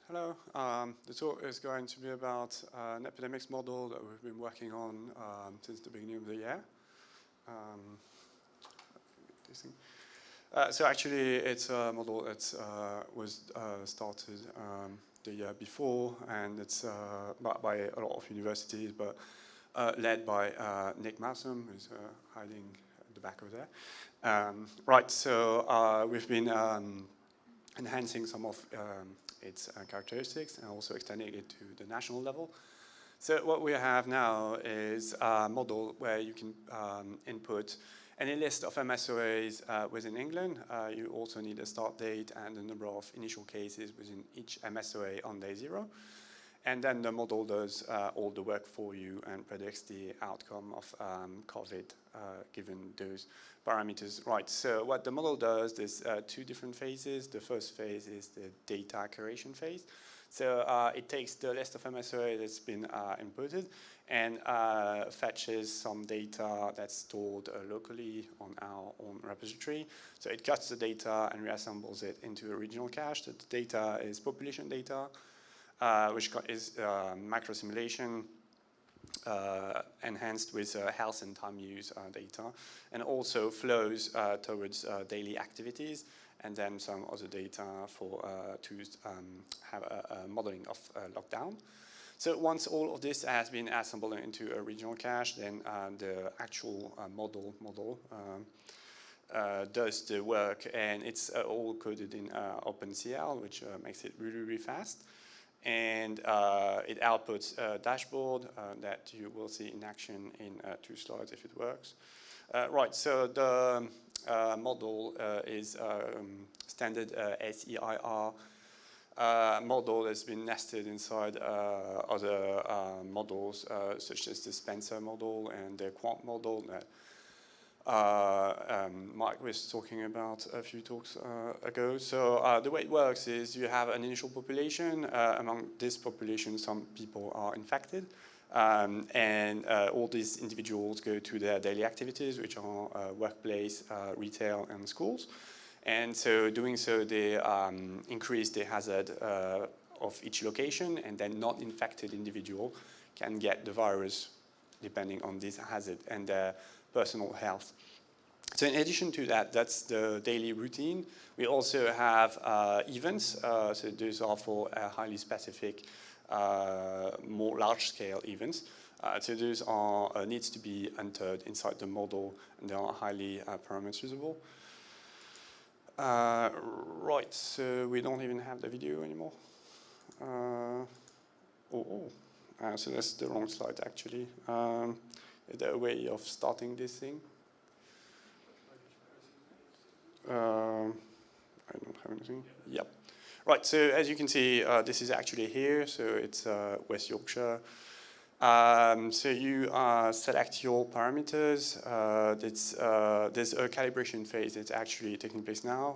Hello. The talk is going to be about an epidemics model that we've been working on since the beginning of the year. So actually, it's a model that was started the year before, and it's by a lot of universities, but led by Nick Malcolm, who's hiding at the back over there. Right. So we've been enhancing some of its characteristics and also extending it to the national level. So what we have now is a model where you can input any list of MSOAs within England. You also need a start date and the number of initial cases within each MSOA on day 0. And then the model does all the work for you and predicts the outcome of COVID given those parameters. Right, so what the model does, there's 2 different phases. The first phase is the data curation phase. So it takes the list of MSOA that's been inputted and fetches some data that's stored locally on our own repository. So it cuts the data and reassembles it into a regional cache. So the data is population data, which is macro simulation enhanced with health and time use data, and also flows towards daily activities, and then some other data for to have a modeling of lockdown. So once all of this has been assembled into a regional cache, then the actual model does the work, and it's all coded in OpenCL, which makes it really, really fast. And it outputs a dashboard that you will see in action in 2 slides if it works. Right, so the model is standard SEIR model that's been nested inside other models such as the Spencer model and the Quant model that Mike was talking about a few talks ago. So the way it works is you have an initial population. Among this population, some people are infected. And all these individuals go to their daily activities, which are workplace, retail, and schools. And so doing so, they increase the hazard of each location, and then not infected individual can get the virus depending on this hazard and their personal health. So in addition to that, that's the daily routine. We also have events. So those are for highly specific, more large-scale events. So those are needs to be entered inside the model, and they are highly parameterizable. Right, so we don't even have the video anymore. So that's the wrong slide, actually. Is there a way of starting this thing? I don't have anything. Yep. Right, so as you can see, this is actually here. So it's West Yorkshire. So you select your parameters. There's a calibration phase that's actually taking place now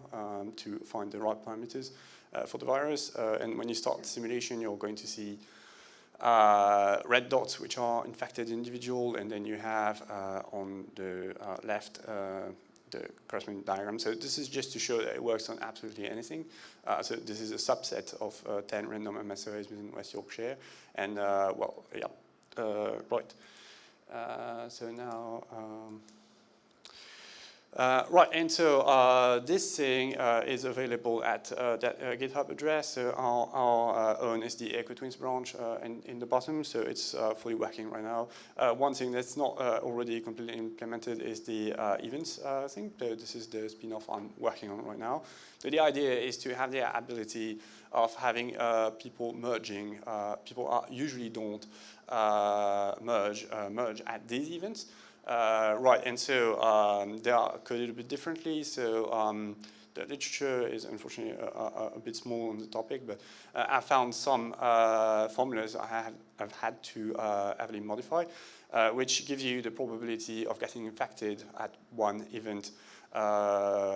to find the right parameters for the virus. And when you start the simulation, you're going to see red dots, which are infected individual, and then you have on the left the corresponding diagram. So this is just to show that it works on absolutely anything. So this is a subset of 10 random MSOAs within West Yorkshire, and well, yeah, right. So now. Right, and so this thing is available at that GitHub address. So our own is the EcoTwins branch in the bottom, so it's fully working right now. One thing that's not already completely implemented is the events thing. So this is the spin-off I'm working on right now. So the idea is to have the ability of having people merging. People usually don't merge at these events. Right, and so they are coded a bit differently. So the literature is unfortunately a bit small on the topic, but I found some formulas I've had to heavily modify, which gives you the probability of getting infected at one event,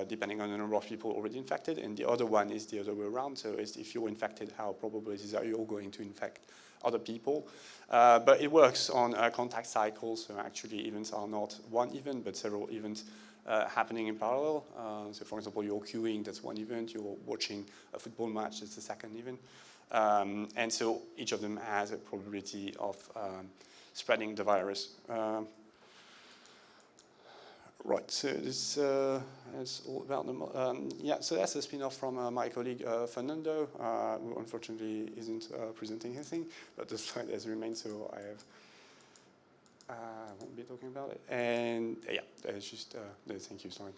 depending on the number of people already infected, and the other one is the other way around. So if you're infected, how probable is that you're going to infect other people? But it works on contact cycles, so actually events are not one event, but several events happening in parallel. So for example, you're queuing, that's one event. You're watching a football match, that's the second event. And so each of them has a probability of spreading the virus. Right, so this is all about the yeah, so that's a spin-off from my colleague Fernando, who unfortunately isn't presenting anything, but the slide has remained, so I won't be talking about it. And yeah, that's just the thank you slide.